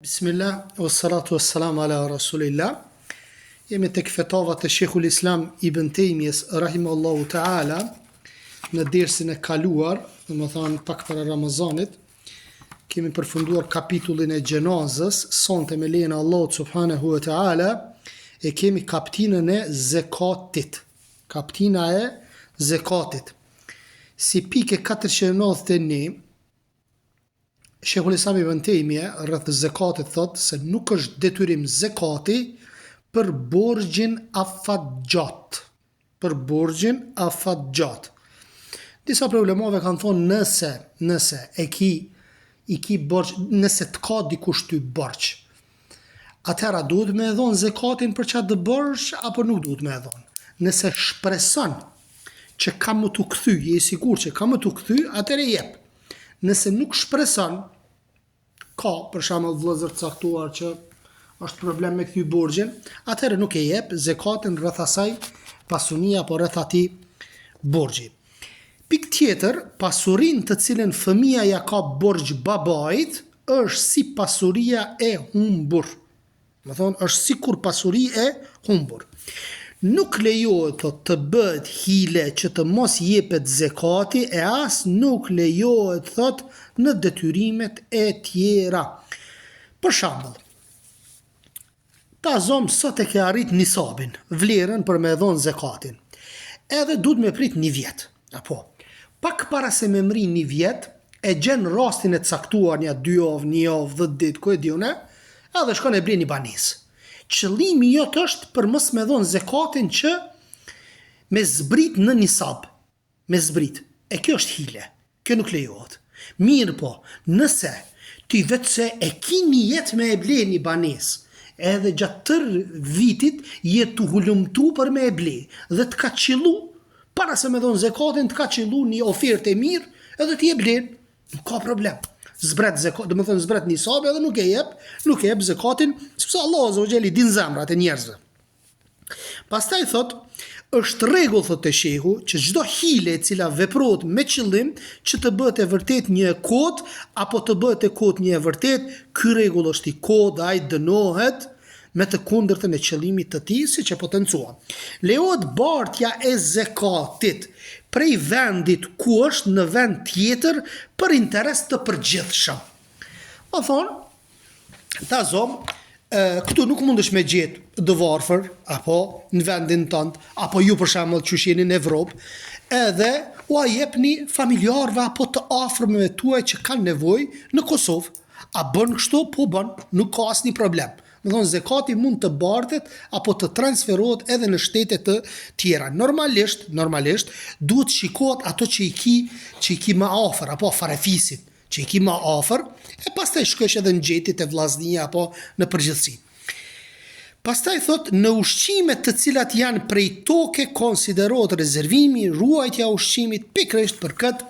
Bismillah, wassalatu wassalamu ala rasulillah. Jemi tek fetavat e Sheikhul Islam Ibn Tejmjes rahimahullahu ta'ala në dersin e kaluar, domethënë pak para Ramazanit, kemi përfunduar kapitullin e gjenazës. Sonte me lejen e Allahut subhanahu wa ta'ala e kemi kaptinën e zekatit. Kaptina e zekatit. Si pike 491, Sheikhul Islam Ibn Tejmje rreth zekatit thot se nuk është detyrim zekati për borxhin afatgjat. Për borxhin afatgjat. Disa për ulemave kanë thonë nëse i ki borx, nëse të ka dikush ty borx, atëra duhet me dhon zekatin për çatë borx apo nuk duhet me dhon. Nëse shpreson që ka më të kthy, je i sigurt që ka më të kthy, atëre jep. Nëse nuk shpreson, ka për shembull vëllezër të caktuar që është problem me kthy borxhin, atëherë nuk e jep zekatin rreth asaj pasunia apo rreth atij borxhi. Pikë tjetër, pasurinë të cilën fëmia ja ka borxh babait është si pasuria e humbur. Do thonë është sikur pasuri e humbur. Nuk lejohet të bëhet hile që të mos jepet zekati e as nuk lejohet thot në detyrimet e tjera. Për shembull, ta zom sot e ke arrit nisabin, vlerën për me dhon zekatin. Edhe duhet me prit 1 vjet. Apo pak para se me mri 1 vjet, e gjen rastin e caktuar një 2 javë, 1 javë, 10 ditë, ku e diune, edhe shkon e blen një banesë. Qëllimi jot është për mos me dhon zekatin që me zbrit në nisab. Me zbrit. E kjo është hile. Kjo nuk lejohet. Mirë po, nëse ti vetë se e ki një jetë me e ble një banes, edhe gjatë tër vitit jetë të hulumtu për me e ble, dhe të ka qillu, para se me dhon zekatin, të ka qillu një ofertë e mirë, edhe ti e blen, nuk ka problem. Zbret zekat, do të thonë zbret nisab edhe nuk e jep zekatin, sepse Allahu azza wa jalla i din zemrat e njerëzve. Pastaj thot, është rregull thot te shehu që çdo hile e cila veprohet me qëllim që të bëhet e vërtet një kod apo të bëhet e kod një e vërtet, ky rregull është i kod, ai dënohet me të kundërtën e qëllimit të tij, siç e potencuam. Lejohet bartja e zekatit prej vendit ku është në vend tjetër për interes të përgjithshëm. Do thonë, ta zom, këtu nuk mundesh me gjetë dë varfër, apo në vendin tënd, apo ju për shembull që jeni në Evropë, edhe u a jepni familjarëve apo të afërmëve tuaj që kanë nevojë në Kosovë. A bën kështu? Po bën, nuk ka asnjë problem. Me thonë, zekati mund të bartet apo të transferohet edhe në shtete të tjera. Normalisht, duhet shikohet ato që i ki më afër, apo farefisit, që i ki më afër, e pastaj shkosh edhe në gjetit e vllaznia apo në përgjithësi. Pastaj thot, në ushqimet të cilat janë prej toke konsiderohet rezervimi, ruajtja e ushqimit, pikërisht për këtë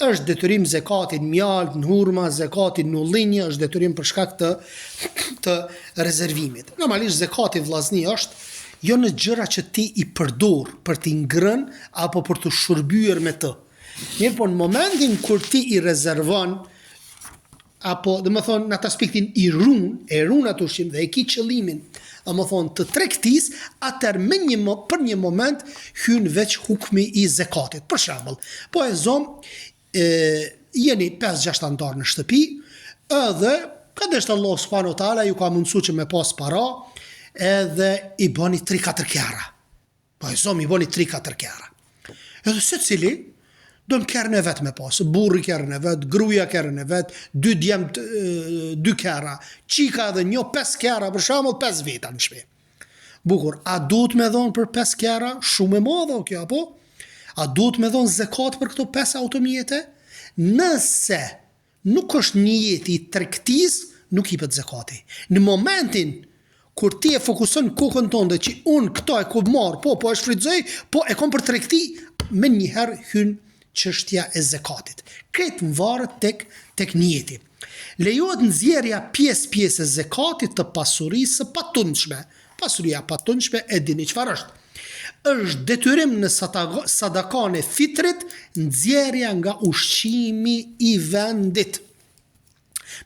është detyrim zekatin mjalt, në hurma, zekatin në ullinje, është detyrim për shkak të rezervimit. Normalisht zekati vllazni është jo në gjëra që ti i përdor për t'i ngrënë apo për të shërbyer me të. Mirë po në momentin kur ti i rezervon, apo dhe më thonë në atë aspektin i run atë ushqim dhe e ki qëllimin, dhe më thonë të tregtis, atër për një moment hyn veç hukmi i zekatit. Për shembull, po e zom, jeni 5-6 antar në shtëpi, edhe kadesht Allah subhanahu wa taala ju ka mundësu që me pas para, edhe i bëni 3-4 kjara. Po e zom, i bëni 3-4 kjara. Edhe secili do në kërën e vetë me pas, burri kërën e vetë, gruja kërën e vetë, 2 djemt 2 kjara, qika edhe 5 kjara, për shembull 5 veta në shtëpi. Bukur, a duhet me dhonë për 5 kjara? Shumë e madhe kjo, apo? A duhet me dhonë zekat për këto 5 automjete? Nëse nuk është një jetë i tregtis, nuk i pët zekati. Në momentin kur ti e fokuson kokën tënde që unë këto e ku marr, po e shfrytëzoj, po e kom për tregti, me njëherë hyn çështja e zekatit. Këtë varet tek njeti. Lejohet nxjerrja pjesë e zekatit të pasurisë së patundshme. Pasuria e patundshme e dini çfarë është. Është detyrim në sadakan e fitrit nxjerrja nga ushqimi i vendit.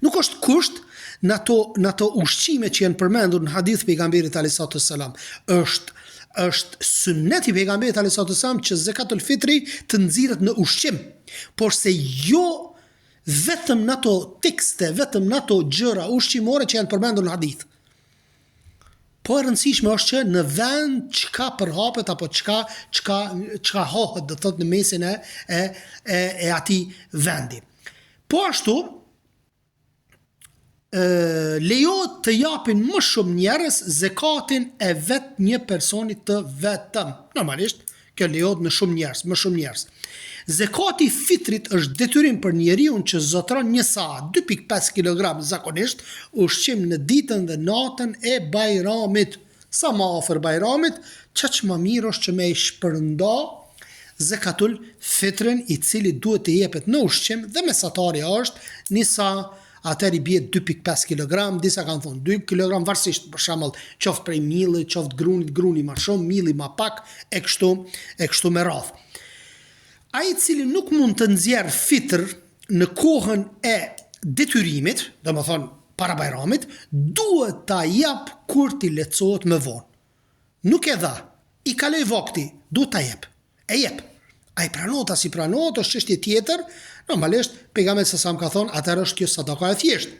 Nuk është kusht në ato ushqime që janë përmendur në hadith pejgamberit alayhi salam, është sunneti pejgamberit alayhi salam që zakatul fitri të nxirret në ushqim, por se jo vetëm në ato tekste, vetëm në ato gjëra ushqimore që janë përmendur në hadith. Po e rëndësishme është që në vend çka përhapet apo çka hohet, do thot në mesin e atij vendi. Po ashtu lejohet të japin më shumë njerëz zakatin e vetë një personi të vetëm. Normalisht kjo lejohet në shumë njerëz, më shumë njerëz. Zakati fitrit është detyrim për njeriu që zotron një sa, 2.5 kg zakonisht, ushqim në ditën dhe natën e bajramit. Sa më afër bajramit, çaq më mirë është që me i shpërnda zakatul fitrin i cili duhet të jepet në ushqim dhe mesatarja është një sa, atëri bie 2.5 kg, disa kanë thonë 2 kg varsisht, për shembull, qoftë prej millit, qoftë gruni më shumë, milli më pak, e kështu me radhë. Ai i cili nuk mund të nxjerr fitr në kohën e detyrimit, domethënë para bajramit, duhet ta jap kur ti lehtësohet më vonë. Nuk e dha, i kaloi vakti, duhet ta jep. E jep. Ai pranohet as i pranohet, është çështje tjetër. Normalisht pejgamberi sa ka thonë, atëherë është kjo sadaka e thjeshtë.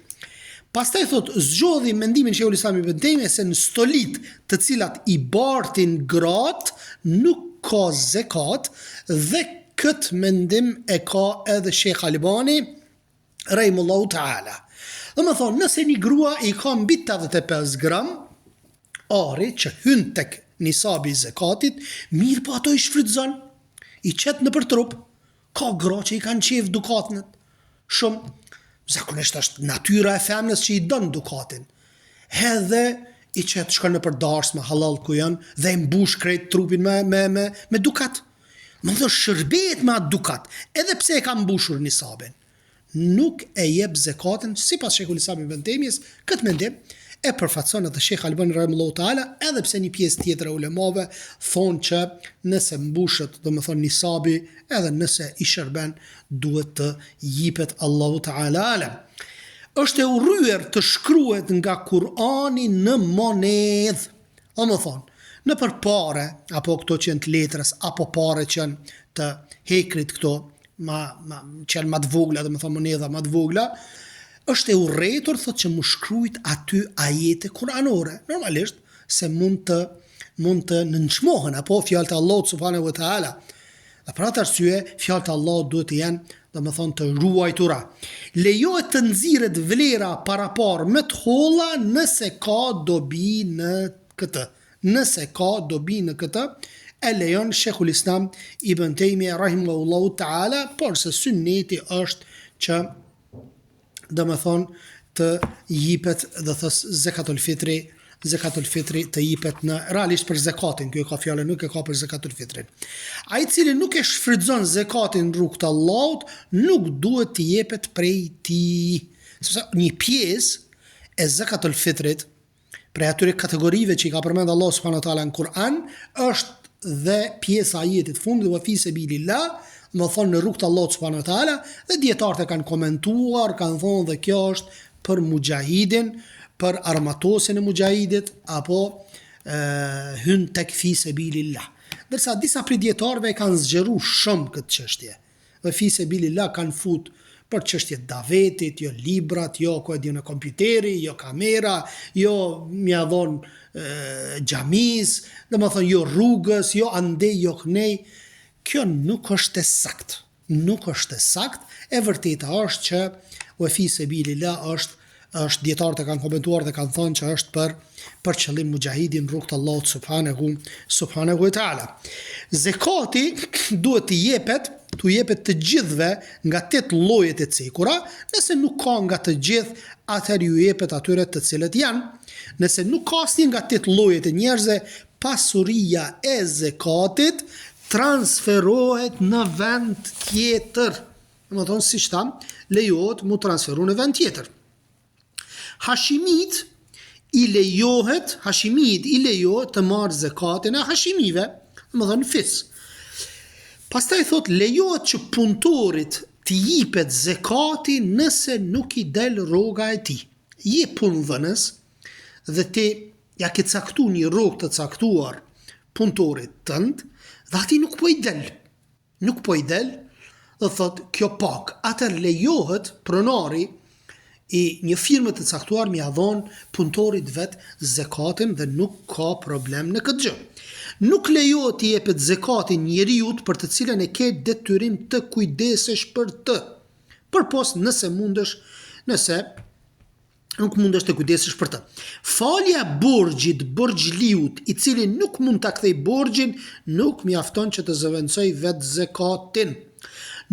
Pastaj thot, zgjodhi mendimin Sheikhul Islam Ibn Taymija se në stolit të cilat i bartin gratë nuk ka zakat, dhe këtë mendim e ka edhe Sheikh Albani rahimullahu taala. Dhe më thonë, nëse një grua i ka mbi 85 gram ari që hyn tek nisabi i zakatit, mirë po ato i shfrytëzon, i qet në për trup. Ka gra që i kanë qef dukatnet. Shumë. Zakonisht është natyra e femnës që i dën dukatin. Edhe i qet shkon në për darsme halal ku janë dhe i mbush krejt trupin me dukat. Më thë shërbet me atë dukat, edhe pse e ka mbushur nisabin. Nuk e jep zakatin, sipas Sheikhul Islam Ibn Taymijës, këtë mendim e përfaqëson edhe Sheikh Albani rahimahullahu taala, edhe pse një pjesë tjetër e ulemave thonë që nëse mbushet, domethënë nisabi, edhe nëse i shërben, duhet të jipet Allahu taala alem. Është e urryer të shkruhet nga Kurani në monedh. Domethënë, në për pare, apo këto që janë të letrës, apo pare që janë të hekrit këto, që janë ma të vogla, dhe më thonë monedha ma të vogla, është e urrëtur, thot që mu shkrujt aty ajete kuranore. Normalisht, se mund të nënçmohen, apo fjallë të Allahut subhanahu wa ta'ala. Dhe për atë arsye, fjallë të Allahut duhet të janë, dhe më thonë të ruajtura. Lejohet të nxirret vlera para parë me të holla nëse ka dobi në këtë. Nëse ka dobi në këtë, e lejon Sheikhul Islam Ibn Taymija rahimahullahu taala, por se sunneti është që domethënë të jipet, do thos zakatul fitri të jipet në realisht për zakatin, kjo ka fjalën, nuk e ka për zakatul fitrin. Ai i cili nuk e shfrytëzon zakatin në rrugt të Allahut, nuk duhet të jepet prej tij. Sepse një pjesë e zakatul fitrit prej atyre kategorive që i ka përmend Allah subhanahu wa taala në Kur'an, është dhe pjesa e ajetit fundit wa fi sabilillah, më thonë në rrugt të Allahut subhanahu wa taala, dhe dietarët e kanë komentuar, kanë thonë dhe kjo është për mujahidin, për armatosin e mujahidit, apo hyn tek fi sabilillah. Dërsa disa prej dietarëve kanë zgjeruar shumë këtë çështje. Dhe fi sabilillah kanë fut për çështje davetit, jo librat, jo në kompjuteri, jo kamera, jo mja dhon xhamis, domethënë jo rrugës, jo andej, jo knej. Kjo nuk është e sakt. Nuk është e sakt. E vërteta është që wa fi sabilillah është dietarët e kanë komentuar dhe kanë thënë që është për qëllim mujahidin rrugt të Allahut subhanahu wa taala. Zakati duhet të jepet të gjithëve nga 8 llojet e cekura, nëse nuk ka nga të gjithë, atëherë ju jepet atyre të cilët janë. Nëse nuk ka asnjë nga 8 llojet e njerëzve, pasuria e zakatit transferohet në vend tjetër. Domethënë siç tham, lejohet mu transferu në vend tjetër. Hashimit i lejohet të marrë zakatin e hashimive, domethënë fis. Pastaj thot lejohet që punëtorit të jipet zakati nëse nuk i del rroga e tij. je punëdhënës dhe ti ja ke caktuar një rrogë të caktuar punëtorit tënd dhe ati nuk po i del. Nuk po i del dhe thot kjo pak. Atër lejohet pronari i një firme të caktuar mi adhon punëtorit vet zekatin dhe nuk ka problem në këtë gjë. Nuk lejohet i jepet zekatin njeriut për të cilën e ke detyrim të kujdesesh për të. Përpos nëse nuk mundesh të kujdesesh për të. Falja borxhit borxhliut i cili nuk mund ta kthej borxhin nuk mjafton që të zëvendësoj vet zekatin.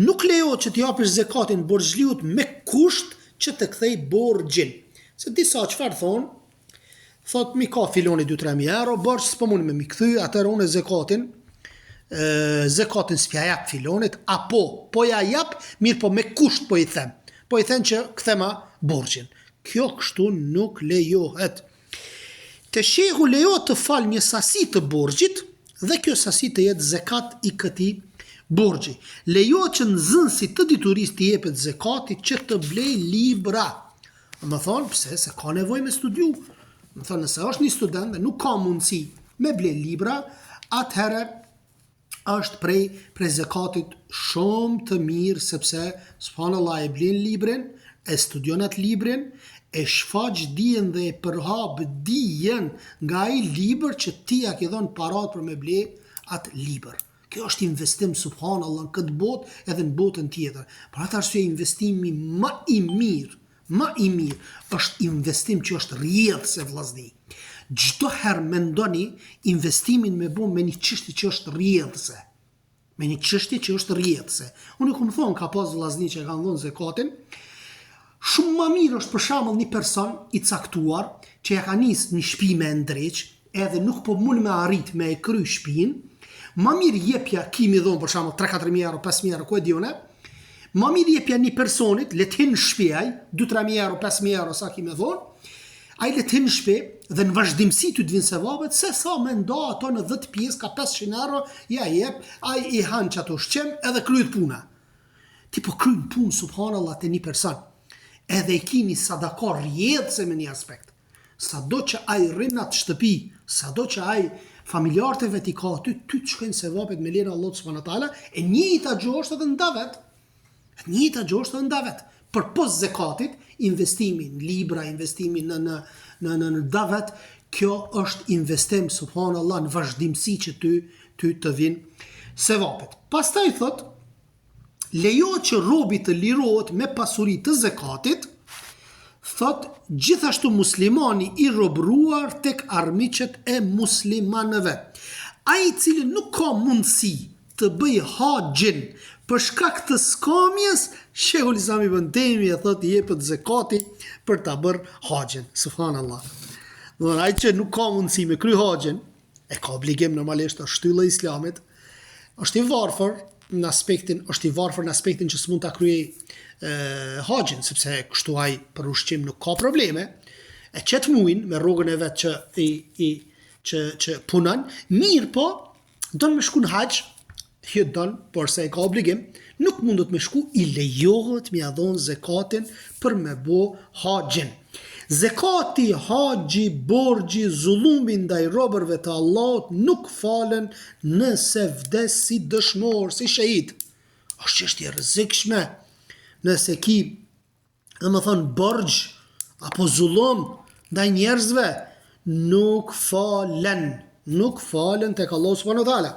Nuk lejohet që të japësh zekatin borxhliut me kusht që të kthej borxhin. Se disa çfarë thon? Thot mi ka filoni 2-3 euro, borx s'po mund me mi kthy, atëherë unë zekatin s'pja jap filonit, apo po ja jap, mirë po me kusht po i them. Po i them që kthema borxhin. Kjo kështu nuk lejohet. Te shehu lejohet të fal një sasi të borxhit dhe kjo sasi të jetë zekat i këtij borxhi. Lejohet që nxënësi të diturisë të jepet zekati që të blej libra. Më thonë, pse se ka nevojë me studiu. Më thonë, nëse është një student dhe nuk ka mundësi me blej libra, atëherë është prej zekatit shumë të mirë, sepse subhanallahu e blen librin, e studion atë librin, e shfaq dijen dhe e përhap dijen nga ai libër që ti ja ke dhënë parat për me ble atë libër. Kjo është investim subhanallahu në këtë botë edhe në botën tjetër. Për atë arsye investimi më i mirë është investim që është rrjedhse vllazni. Çdo herë mendoni investimin me bën me një çështje që është rrjedhse. Me një çështje që është rrjedhse. Unë kam thonë ka pas vllazni që kanë dhënë zekatin. Shumë më mirë është për shembull një person i caktuar që ja ka nis një shtëpi me ndreq, edhe nuk po mund me arrit me e kry shtëpinë. Më mirë jepja kimi dhon për shembull 3-4.000 euro, 5.000 euro, ku e diune. Më mirë jepja një personit, le të hin shtëpiaj, 2-3.000 euro, 5.000 euro sa kimi dhon. Ai le të hin shtëpi dhe në vazhdimsi ty të vinë sevapet, se sa me nda ato në 10 pjesë ka 500 euro, ja jep, ai i han që ato shqem edhe kryet puna. Ti po kryen punë subhanallahu te një person. Edhe i kini sadaka rrjedhse me një aspekt. Sado që ai rrin atë shtëpi, sado që ai familjarët e vet i ka aty, ty të shkojnë sevapet me lena Allah subhanahu wa taala, e njëjta gjë është edhe ndavet. Për pos zekatit, investimi në libra, investimi në davet, kjo është investim subhanallahu në vazhdimsi që ty të vinë sevapet. Pastaj thot, lejohet që robi të lirohet me pasuri të zekatit, thot gjithashtu muslimani i robruar tek armiqet e muslimanëve. Ai i cili nuk ka mundësi të bëj haxhin për shkak të skamjes, Sheikhul Islam Ibn Taymija thot i jepet zekati për ta bërë haxhin. Subhanallahu. Do ai që nuk ka mundësi me kry haxhin, e ka obligim normalisht është shtylla e Islamit, është i varfër në aspektin që s'mund ta kryej haxhin, sepse kështu ai për ushqim nuk ka probleme, e qet muin me rrogën e vet që punon, mirë po don me shku në haxh, por se e ka obligim, nuk mundët me shku, i lejohet me adhon zekatin për me bo haxhin. Zekati, haxhi, borxhi, zullumi ndaj robërve të Allahut nuk falen nëse vdes si dëshmor, si shahid. Është çështje e rrezikshme. Nëse ki, domethënë borxh apo zullum ndaj njerëzve, nuk falen tek Allah subhanahu wa taala.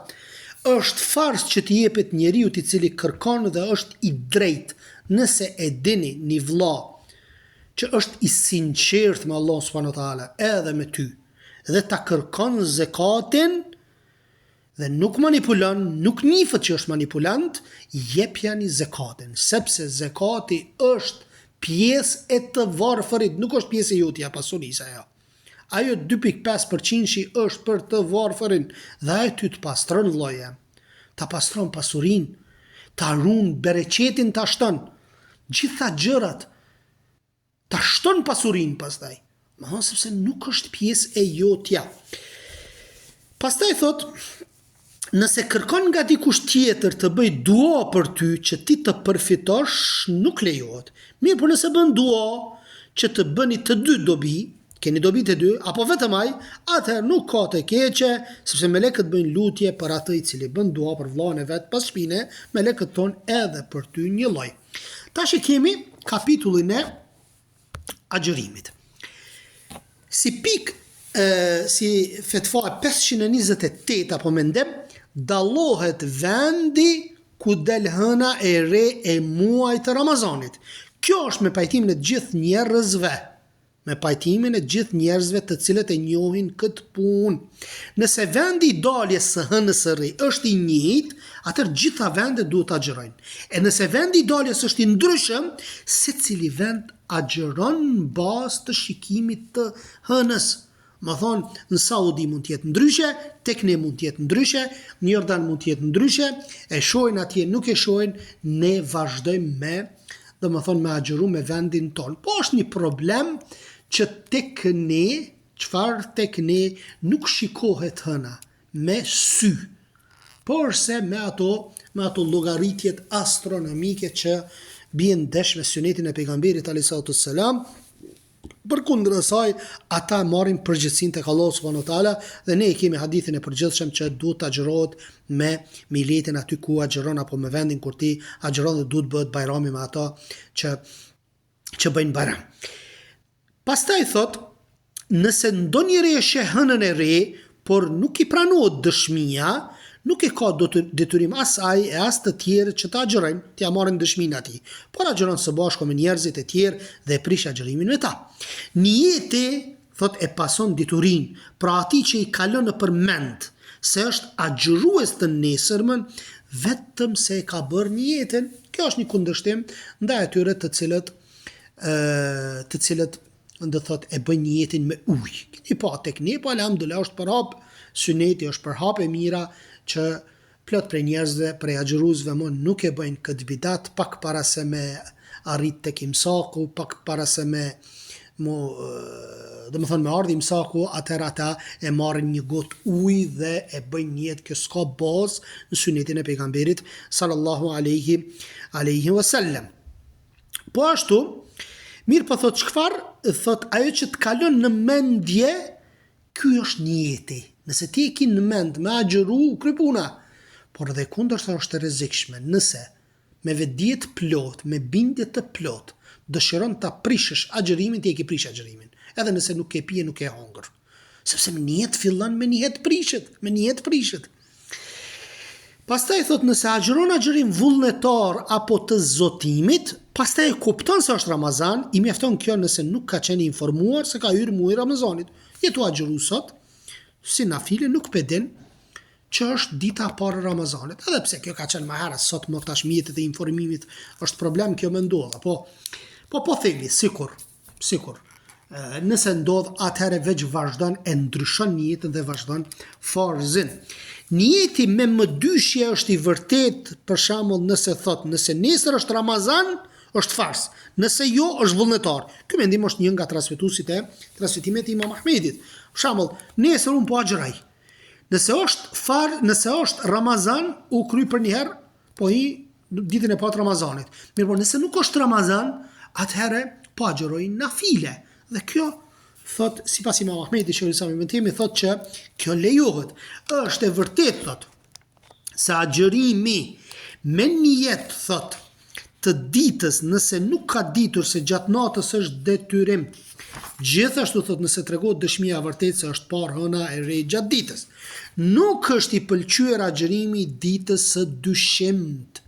Është fars që t'i jepet njeriu i cili kërkon dhe është i drejtë, nëse e dini një vëlla që është i sinqert me Allah subhanahu wa taala edhe me ty dhe ta kërkon zekatin dhe nuk manipulon, nuk nifet që është manipulant, jepjani zekatin, sepse zekati është pjesë e të varfërit, nuk është pjesë e jotja pasurisë ajo. Ajo 2.5% është për të varfërin dhe ajo ty të pastron vëllaja, ta pastron pasurin, ta ruan bereqetin, ta shton gjitha gjërat, ta shton pasurin pastaj. Më thonë sepse nuk është pjesë e jotja. Pastaj thot, nëse kërkon nga dikush tjetër të bëj dua për ty që ti të përfitosh, nuk lejohet. Mirë, por nëse bën dua që të bëni të dy dobi, keni dobi të dy, apo vetëm ai, atëherë nuk ka të keqe, sepse melekët bëjnë lutje për atë i cili bën dua për vllahën e vet pas shpine, melekët ton edhe për ty një lloj. Tash kemi kapitullin e agjërimit. Si si fetva 528 apo mendem, dallohet vendi ku del hëna e re e muajit të Ramazanit. Kjo është me pajtimin e gjithë njerëzve. Me pajtimin e gjithë njerëzve të cilët e njohin këtë punë. Nëse vendi i daljes së hënës së re është i njëjtë, atëherë gjitha vendet duhet të agjërojnë. E nëse vendi i daljes është i ndryshëm, secili vend agjëron në bazë të shikimit të hënës. Më thonë, në Saudi mund tjetë ndryshe, tek ne mund tjetë ndryshe, në Jordan mund tjetë ndryshe, e shojnë atje, nuk e shojnë, ne vazhdojmë me agjëru me vendin tonë. Po është një problem që tek ne nuk shikohet hëna me sy, por se me ato llogaritjet astronomike që bien desh me sunetin e pejgamberit alayhi salam. Përkundër asaj, ata marrin përgjegjësinë tek Allahu subhanahu wa taala dhe ne kemi hadithin e përgjithshëm që duhet të agjërohet me miletin aty ku agjëron apo me vendin kur ti agjëron dhe duhet bëhet bajrami me ata që bëjnë bajram. Pastaj thot, nëse ndonjëri e sheh hënën e re, por nuk i pranohet dëshmia, nuk e ka detyrim as ai e as të tjerë që ta agjërojnë, t'ia marrin dëshminë atij, por agjëron së bashku me njerëzit e tjerë dhe e prish agjërimin me ta. Niyeti, thot, e pason detyrinë, pra atij që i kalon nëpër mend se është agjërues të nesërmën, vetëm se e ka bërë niyetin. Kjo është një kundërshtim ndaj atyre të cilët ndë thot e bën niyetin me ujë. Keni pa tek ne, po alhamdulillah është për hap suneti, është për hap e mira që plot prej njerëzve, prej agjëruesve nuk e bëjnë këtë bidat, pak para se me arrit tek imsaku, pak para se me ardhi imsaku, atëherë ata e marrin një gotë ujë dhe e bëjnë niyet, kjo s'ka bazë në sunetin e pejgamberit sallallahu alaihi wasallam. Po ashtu, mirë po thot çfarë? Thot ajo që të kalon në mendje, ky është niyeti. Nëse ti e ki në mend me agjëru, kry puna. Por edhe kundërsa është e rrezikshme, nëse me vetdije të plot, me bindje të plot, dëshiron ta prishësh agjërimin, ti e ke prish agjërimin. Edhe nëse nuk e pije, nuk e hongër. Sepse me niyet fillon, me niyet prishet. Pastaj thot, nëse agjëron agjërim vullnetar apo të zotimit, pastaj e kupton se është Ramazan, i mjafton kjo nëse nuk ka qenë informuar se ka hyrë muaji Ramazanit. Jetu agjëru sot, si nafile nuk pedin që është dita parë Ramazanit. Edhe pse kjo ka qenë më herët, sot më tash mjetet e informimit është problem, kjo më ndodha. Po themi, sikur. Nëse ndodh, atëherë veç vazhdon e ndryshon niyetin dhe vazhdon farzin. Niyeti me mëdyshje është i vërtet, për shembull, nëse nesër është Ramazan, është fars. Nëse jo, është vullnetar. Ky mendim është një nga transmetimet e Imam Ahmedit. Për shembull, nesër un po agjëroj. Nëse është Ramazan, u kry për një herë, po i ditën e parë Ramazanit. Mirë, por nëse nuk është Ramazan, atëherë po agjëroj nafile. Dhe kjo thot, sipas Imam Ahmedit, thot që kjo lejohet. Është e vërtet, thot, se agjërimi me niyet, thot, të ditës, nëse nuk ka ditur se gjatë natës është detyrim. Gjithashtu thot, nëse tregohet dëshmia vërtet se është parë hëna e re gjatë ditës. Nuk është i pëlqyer agjërimi ditës së dyshimt.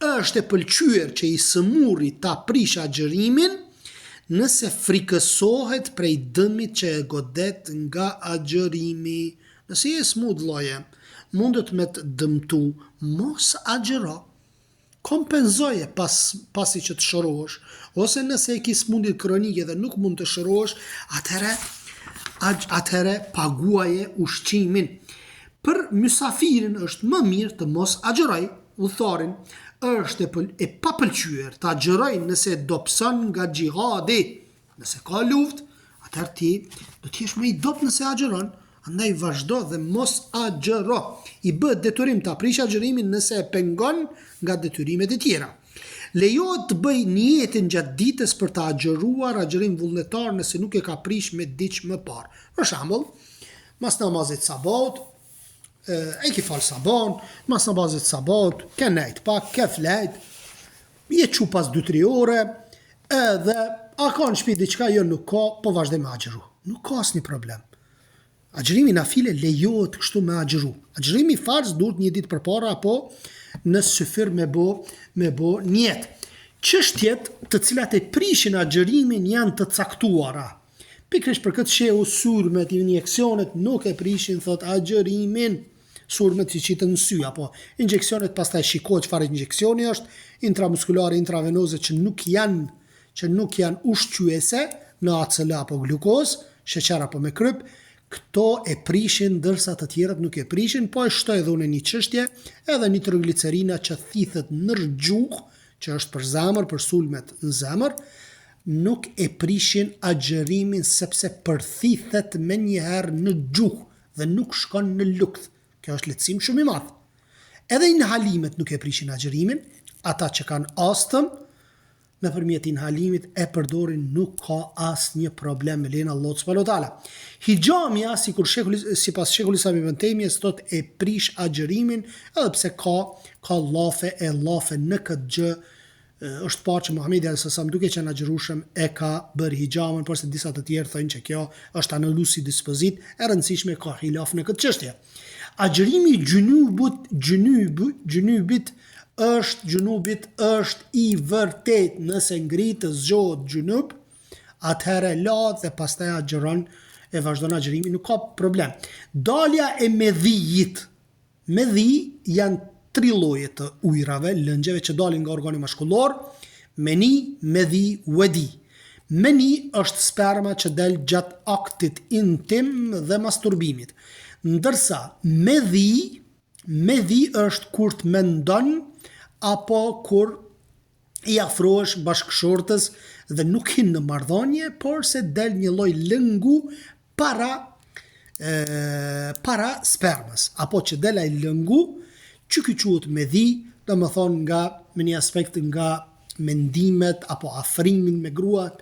Është e pëlqyer që i sëmurri ta prish agjërimin nëse frikësohet prej dëmit që e godet nga agjërimi. Nëse je smut vllaje, mundet me të dëmtu, mos agjëro. Kompenzoje pasi që të shërohesh, ose nëse e ke smundje kronike dhe nuk mund të shërohesh, atëherë paguaje ushqimin. Për mysafirin është më mirë të mos agjëroj, udhëtarin është e papëlqyer të agjëroj nëse dobëson nga xhihadi. Nëse ka luftë, atëherë ti do të jesh më i dobët nëse agjëron. Andaj vazhdo dhe mos agjëro. I bëhet detyrim ta prish agjërimin nëse e pengon nga detyrimet e tjera. Lejohet të bëj niyetin gjatë ditës për të agjëruar agjërim vullnetar nëse nuk e ka prish me diç më parë. Për shembull, mas namazit sabat, e ki falë saban, mas namazit sabat, ke nejt pak, ke flejt, je që pas 2-3 ore, edhe a ka në shpi diçka, jo nuk ka, po vazhde me agjëru. Nuk ka asnjë problem. Agjërimi nafile lejohet kështu me agjëru. Agjërimi farz duhet një ditë përpara apo në syfir me bo njet. Çështjet të cilat e prishin agjërimin janë të caktuara. Pikërisht për këtë shehu sulmet, injeksionet nuk e prishin thot agjërimin. Sulmet që qitë në sy, apo injeksionet pastaj shikohet çfarë injeksioni është, intramuskulare, intravenoze që nuk janë ushqyese në ACL apo glukoz, sheqer apo me kryp, këto e prishin ndërsa të tjerët nuk e prishin, po e shtoj edhe unë një çështje, edhe nitroglicerina që thithet në gjuhë, që është për zemër, për sulmet në zemër, nuk e prishin agjërimin sepse përthithet me njëherë në gjuhë dhe nuk shkon në lukth. Kjo është lehtësim shumë i madh. Edhe inhalimet nuk e prishin agjërimin, ata që kanë astëm, nëpërmjet inhalimit e përdorin, nuk ka asnjë problem me lejen e Allahut subhanahu wa taala. Hijamia, sipas Sheikhul Islam Ibn Taymiyes, thot e prish agjërimin, edhe pse ka llafe në këtë gjë. Është parë që Muhamedi alayhis salam duke qenë agjërueshëm e ka bërë hijamën, por se disa të tjerë thonë që kjo është analusi dispozit, e rëndësishme ka hilaf në këtë çështje. Agjërimi gjunubit është i vërtet nëse ngritë zgjohet gjunub, atëherë lahet dhe pastaj agjëron e vazhdon agjërimin, nuk ka problem. Dalja e medhijit. Medhi janë 3 lloje të ujrave, lëngjeve që dalin nga organi maskullor: meni, medhi, wadi. Meni është sperma që del gjatë aktit intim dhe masturbimit. Ndërsa medhi është kur të mendon apo kur i afrohesh bashkëshortës dhe nuk hin në marrëdhënie, por se del një lloj lëngu para spermës, apo që del ai lëngu, që ky quhet medhi, domethënë nga me një aspekt nga mendimet apo afrimin me gruat,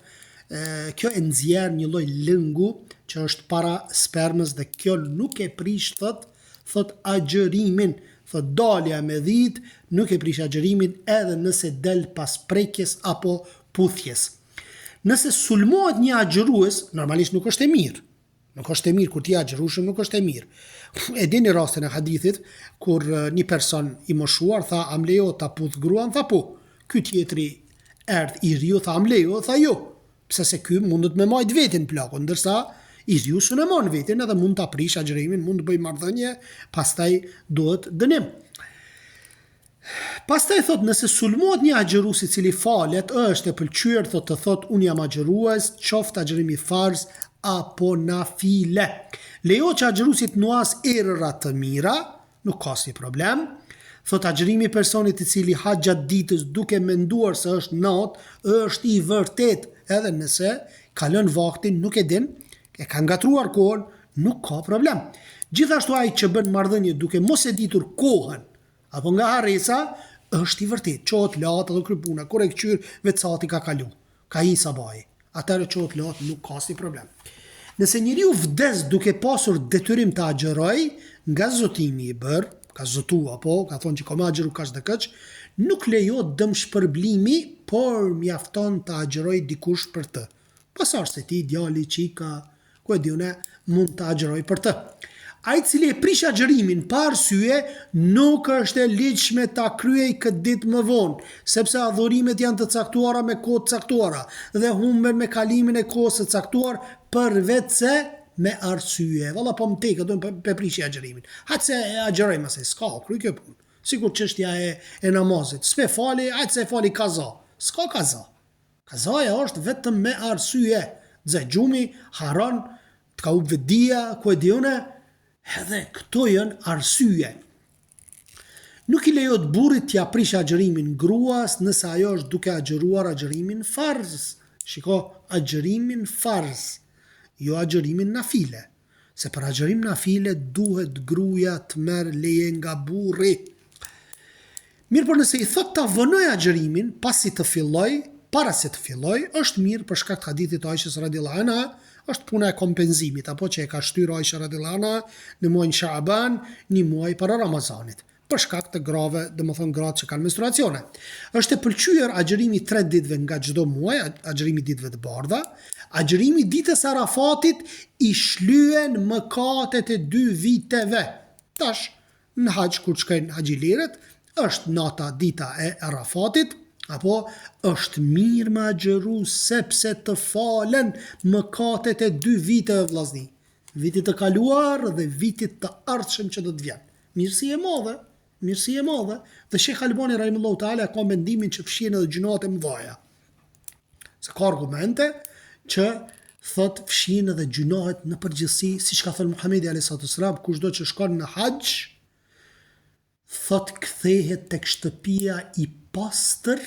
kjo e nxjerr një lloj lëngu që është para spermës dhe kjo nuk e prish thot agjërimin. Thot dalja me dhit nuk e prish agjërimin edhe nëse del pas prekjes apo puthjes. Nëse sulmohet një agjërues, normalisht nuk është e mirë. Nuk është e mirë kur ti agjërueshëm, nuk është e mirë. E dini rastin e hadithit kur një person i moshuar tha am lejo ta puth gruan, tha po. Ky tjetri erdh i riu, tha am lejo, tha jo. Pse se ky mundet me majt vetin plakun, ndërsa i riu s'u e mon vetin edhe mund ta prish agjërimin, mund të bëj marrëdhënie, pastaj duhet dënim. Pastaj thot nëse sulmohet një agjërues i cili falet, është e pëlqyer të thot unë jam agjërues, qoftë agjërimi farz apo nafile. Lejo që agjëruesit nuas erëra të mira, nuk ka si problem. Thot agjërimi personit i cili ha gjatë ditës duke menduar se është natë, është i vërtet, edhe nëse kalon vaktin, nuk e din, e ka ngatruar kohën, nuk ka problem. Gjithashtu ai që bën marrëdhënie duke mos e ditur kohën, apo nga harresa, është i vërtet. Qohet lahat edhe krypuna, kur e kqyr veçati ka kalu, ka hi sabahi. Atëherë qohet lahat, nuk ka si problem. Nëse njeriu vdes duke pasur detyrim të agjëroj, nga zotimi i bër, ka zotu apo ka thonë që kam agjëru kaç dhe kaç, nuk lejohet dëm shpërblimi, por mjafton të agjëroj dikush për të. Pasar se ti, djali, qika, ku e diune, mund të agjëroj për të. Ai cili e prish agjërimin pa arsye, nuk është e ligjshme ta kryej këtë ditë më vonë, sepse adhurimet janë të caktuara me kohë të caktuara dhe humben me kalimin e kohës së caktuar, përveç se me arsye. Valla po më tek, do të prish agjërimin. Hajtë se agjëroj më se s'ka kryej kjo punë. Sikur çështja e namazit. S'pe fali, hajtë se fali kaza. S'ka kaza. Kazaja është vetëm me arsye. Xhaxhumi haron, të ka u vedia, ku e diune, edhe këto janë arsye. Nuk i lejohet burrit t'ia prish agjërimin gruas nëse ajo është duke agjëruar agjërimin farz. Shiko, agjërimin farz, jo agjërimin nafile. Se për agjërim nafile duhet gruaja të merr leje nga burri. Mirë, por nëse i thot ta vënoj agjërimin pasi të filloj, para se të filloj, është mirë për shkak të hadithit të Aishës radhiyallahu anha, është puna e kompenzimit, apo që e ka shtyr Aisha radhiyallahu anha në muajin Shaaban, një muaj para Ramazanit, për shkak të grave, domethënë gratë që kanë menstruacione. Është e pëlqyer agjërimi 3 ditëve nga çdo muaj, agjërimi ditëve të bardha. Agjërimi ditës Arafatit i shlyen mëkatet e 2 viteve. Tash në haxh kur shkojnë haxhilirët, është nata dita e Arafatit, apo është mirë me agjëru sepse të falen mëkatet e 2 viteve vllazni. Vitit të kaluar dhe vitit të ardhshëm që do të vjen. Mirësi e madhe. Dhe Sheikh Albani rahimahullahu taala ka mendimin që fshihen edhe gjunat e mëdha. Se ka argumente që thot fshihen edhe gjunat në përgjithësi, siç ka thënë Muhamedi alayhi salatu wasalam, kushdo që shkon në haxh, thot kthehet tek shtëpia i pastër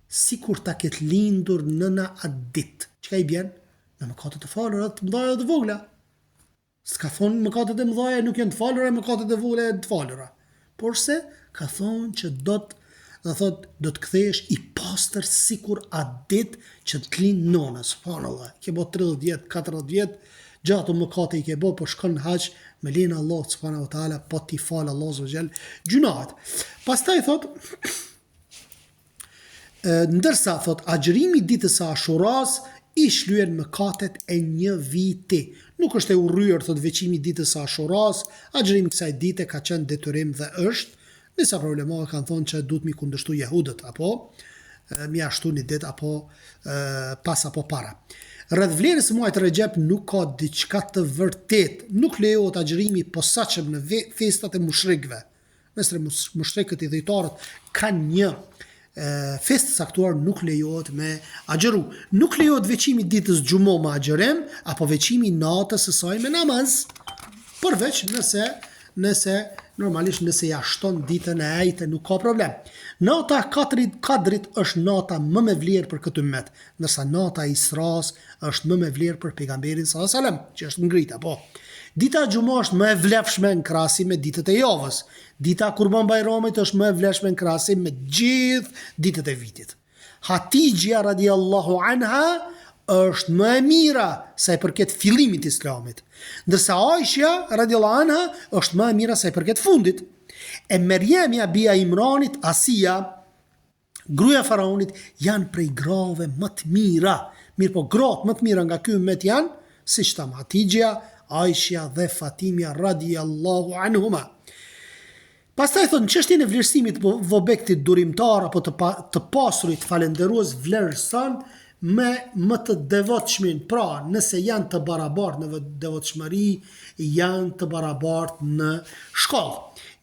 sikur ta ketë lindur nëna atë ditë. Çka i bjen? Në mëkatet e falura të mëdha dhe vogla. S'ka thonë mëkatet e mëdha nuk janë të falura, mëkatet e vogla janë të falura. Por se ka thonë që do të kthehesh i pastër sikur atë ditë që të lind nona. Subhanallah. Ke bë 30 vjet, 40 vjet, gjatë mëkate i ke bë, por shkon në haxh me lenin Allah subhanahu wa taala, po ti fal Allah azza wa jall gjunat. Pastaj thot ndërsa thot agjërimi ditës së Ashuras i shlyen mëkatet e 1 viti. Nuk është e urryer thot veçimi ditës së Ashuras, agjërimi kësaj dite ka qenë detyrim dhe është. Disa problemave kanë thonë që duhet mi kundërshtu jehudët, apo mi ashtu një ditë, apo pas apo para. Rreth vlerës së muajit Rexhep nuk ka diçka të vërtet. Nuk lejohet agjërimi posaçëm në festat e mushrikëve. Nëse mushrikët i dhejtarët kanë një fest saktuar, nuk lejohet me agjëru. Nuk lejohet veçimi ditës xhumo me agjërim, apo veçimi natës së saj me namaz. Përveç nëse normalisht nëse ja shton ditën e ajte nuk ka problem. Nata Kadrit është nata më me vlerë për këtë ummet, ndërsa nata Isras është më me vlerë për pejgamberin sallallahu alajhi wasallam, që është ngrit apo. Dita e Xhumo është më e vlefshme në krahasim me ditët e javës. Dita e Kurban Bayramit është më e vlefshme në krahasim me gjithë ditët e vitit. Hatixha radhiyallahu anha është më e mira sa i përket fillimit të Islamit, ndërsa Aisha radhiyallahu anha është më e mira sa i përket fundit. E Meriemja bia Imranit, Asia, gruaja e faraonit, janë prej grave më të mira. Mirë po gratë më të mira nga ky ummet janë, siç tham, Hatixha, Aisha dhe Fatimja radhiyallahu anhuma. Pastaj thonë çështjen e vlerësimit të vobektit durimtar apo të pasurit falenderues vlerëson me më të devotshmin. Pra, nëse janë të barabartë në devotshmëri, janë të barabartë në shkollë.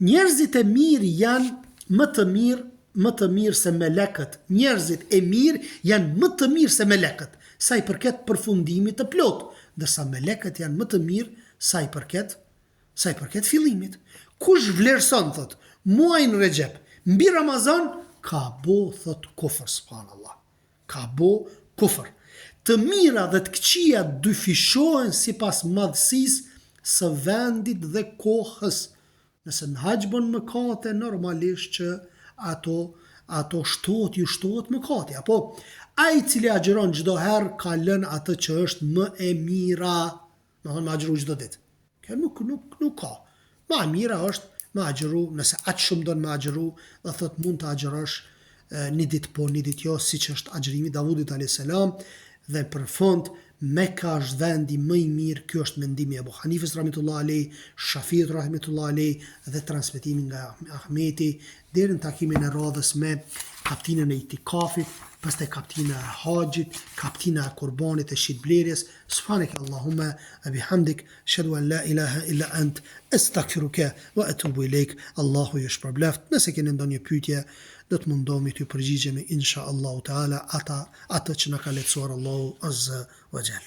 Njerëzit e mirë janë më të mirë se melekët. Njerëzit e mirë janë më të mirë se melekët, sa i përket përfundimit të plot, ndërsa melekët janë më të mirë sa i përket fillimit. Kush vlerëson thot muajin Rexhep mbi Ramazan, ka bo thot kufër, subhanallah. Ka bo kufër. Të mira dhe të këqija dyfishohen sipas madhësisë së vendit dhe kohës. Nëse në haxh bën mëkate, normalisht që ato shtohet mëkati, apo ai i cili agjeron çdo herë ka lënë atë që është më e mira, domethënë më agjeru çdo ditë. Kjo nuk ka. Më e mira është më agjeru, nëse aq shumë don më agjeru, dhe thot mund të agjerosh një ditë po, një ditë jo, siç është agjërimi Davudit alayhis salam. Dhe për fund, Mekka është vendi më i mirë. Ky është mendimi e Abu Hanifës rahmetullahi alayh, Shafiut rahmetullahi alayh dhe transmetimi nga Ahmeti, deri në takimin e radhës me kaptinën e itikafit, pastaj kaptina e haxhit, kaptina e kurbanit e shitblerjes. Subhanaka Allahumma wa bihamdik, ashhadu an la ilaha illa ant, astaghfiruka wa atubu ilaik. Allahu ju shpërbleft. Nëse keni ndonjë pyetje, do të mundohemi t'ju përgjigjemi insha Allahu taala atë që na ka lehtësuar Allahu azza wa jall.